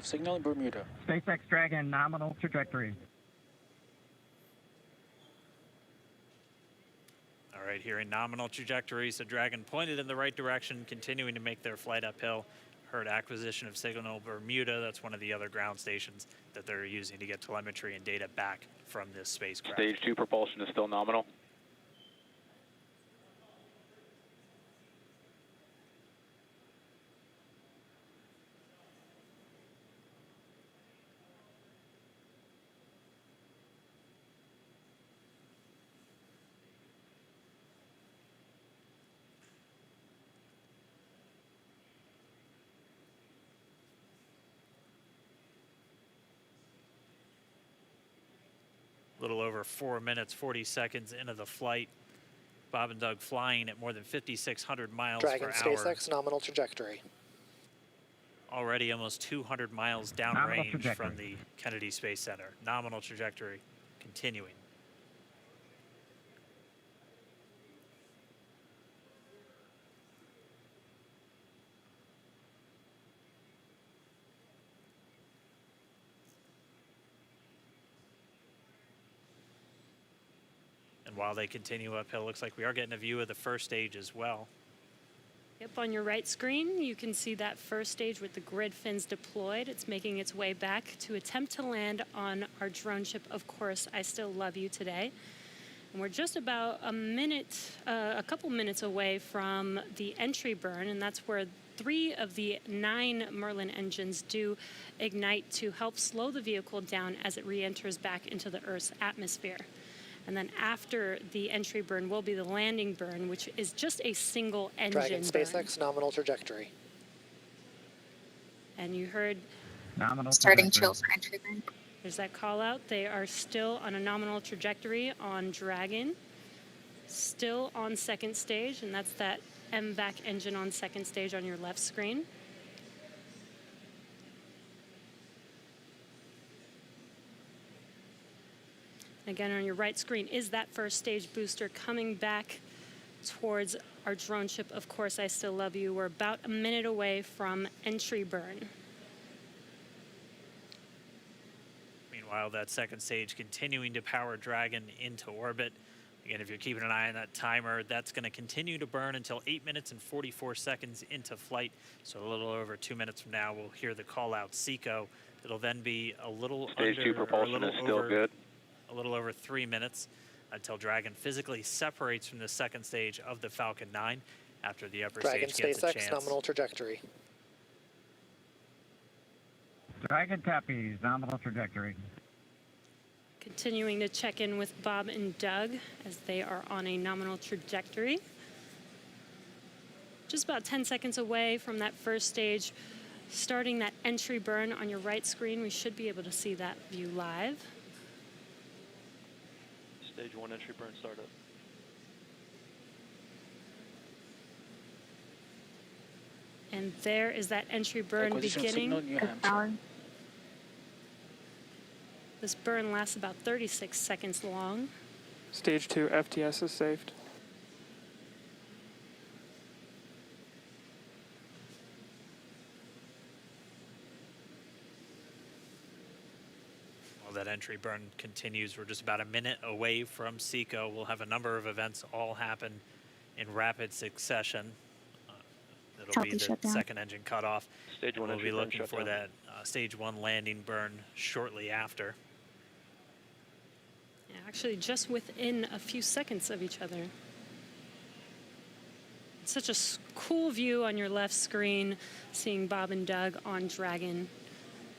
of signal in Bermuda. SpaceX Dragon nominal trajectory. All right, here in nominal trajectory, so Dragon pointed in the right direction, continuing to make their flight uphill. Heard acquisition of signal Bermuda. That's one of the other ground stations that they're using to get telemetry and data back from this spacecraft. Stage 2 propulsion is still nominal. A little over 4 minutes, 40 seconds into the flight. Bob and Doug flying at more than 5,600 miles Dragon per hour. SpaceX nominal trajectory. Already almost 200 miles downrange from the Kennedy Space Center. Nominal trajectory continuing. While they continue uphill, looks like we are getting a view of the first stage as well. Yep, on your right screen, you can see that first stage with the grid fins deployed. It's making its way back to attempt to land on our drone ship, Of Course, I Still Love You Today. And we're just about a couple minutes away from the entry burn, and that's where 3 of the 9 Merlin engines do ignite to help slow the vehicle down as it re-enters back into the Earth's atmosphere. And then after the entry burn will be the landing burn, which is just a single engine Dragon SpaceX nominal trajectory. And you heard Nominal starting trajectory. chill for entry burn. there's that call out. They are still on a nominal trajectory on Dragon, still on second stage, and that's that MVAC engine on second stage on your left screen. Again, on your right screen is that first stage booster coming back towards our drone ship, Of Course, I Still Love You. We're about a minute away from entry burn. Meanwhile, that second stage continuing to power Dragon into orbit. Again, if you're keeping an eye on that timer, that's going to continue to burn until 8 minutes and 44 seconds into flight. So a little over 2 minutes from now, we'll hear the call out SECO. It'll then be a little Stage 2 propulsion is still good. A little over 3 minutes until Dragon physically separates from the second stage of the Falcon 9 after the upper Dragon stage gets a SpaceX chance. nominal trajectory. Dragon Tappies nominal trajectory. Continuing to check in with Bob and Doug as they are on a nominal trajectory. Just about 10 seconds away from that first stage, starting that entry burn on your right screen. We should be able to see that view live. Stage 1 entry burn startup. And there is that entry burn Acquisition of beginning. signal, New Hampshire. This burn lasts about 36 seconds long. Stage 2 FTS is saved. That entry burn continues. We're just about a minute away from SECO. We'll have a number of events all happen in rapid succession. It'll be the second engine cutoff. Stage 1 we'll entry be burn looking for shutdown. that stage 1 landing burn shortly after. Yeah, actually, just within a few seconds of each other. It's such a cool view on your left screen, seeing Bob and Doug on Dragon.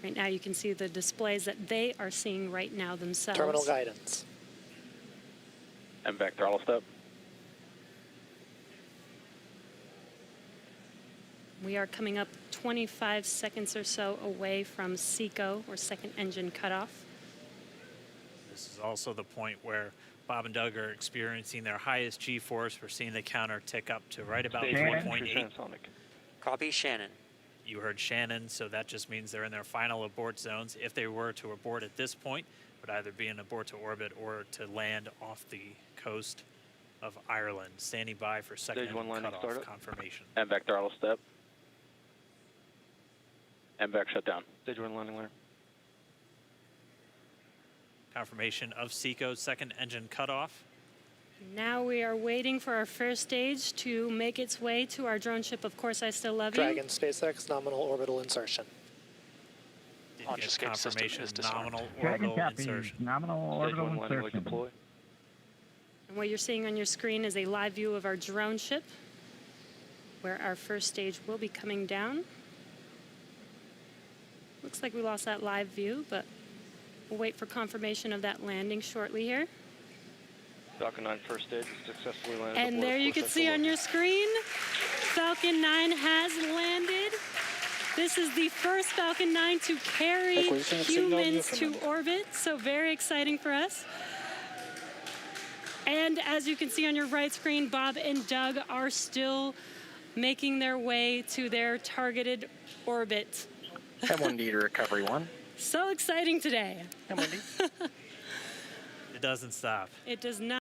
Right now you can see the displays that they are seeing right now themselves. Terminal guidance. MVAC throttle step. We are coming up 25 seconds or so away from SECO, or second engine cutoff. This is also the point where Bob and Doug are experiencing their highest G-force. We're seeing the counter tick up to right about Stage 1 4.8. transonic. Copy, Shannon. You heard Shannon, so that just means they're in their final abort zones. If they were to abort at this point, it would either be an abort to orbit or to land off the coast of Ireland. Standing by for second Stage 1 landing cutoff startup. confirmation. MVAC throttle step. MVAC shut down. Stage 1 landing layer. Confirmation of SECO's second engine cutoff. Now we are waiting for our first stage to make its way to our drone ship. Of course, I still love you. Dragon SpaceX nominal orbital insertion. Did Launch get escape system confirmation is disarmed. nominal Dragon orbital copies. insertion. Nominal Stage orbital 1 landing leg insertion. deploy. And what you're seeing on your screen is a live view of our drone ship, where our first stage will be coming down. Looks like we lost that live view, but we'll wait for confirmation of that landing shortly here. Falcon 9 first stage is successfully landed. And aboard there you course can see on your screen, Falcon 9 has landed. This is the first Falcon 9 to carry humans to orbit, so very exciting for us. And as you can see on your right screen, Bob and Doug are still making their way to their targeted orbit. M1D to recovery 1. So exciting today. M1D. It doesn't stop. It does not.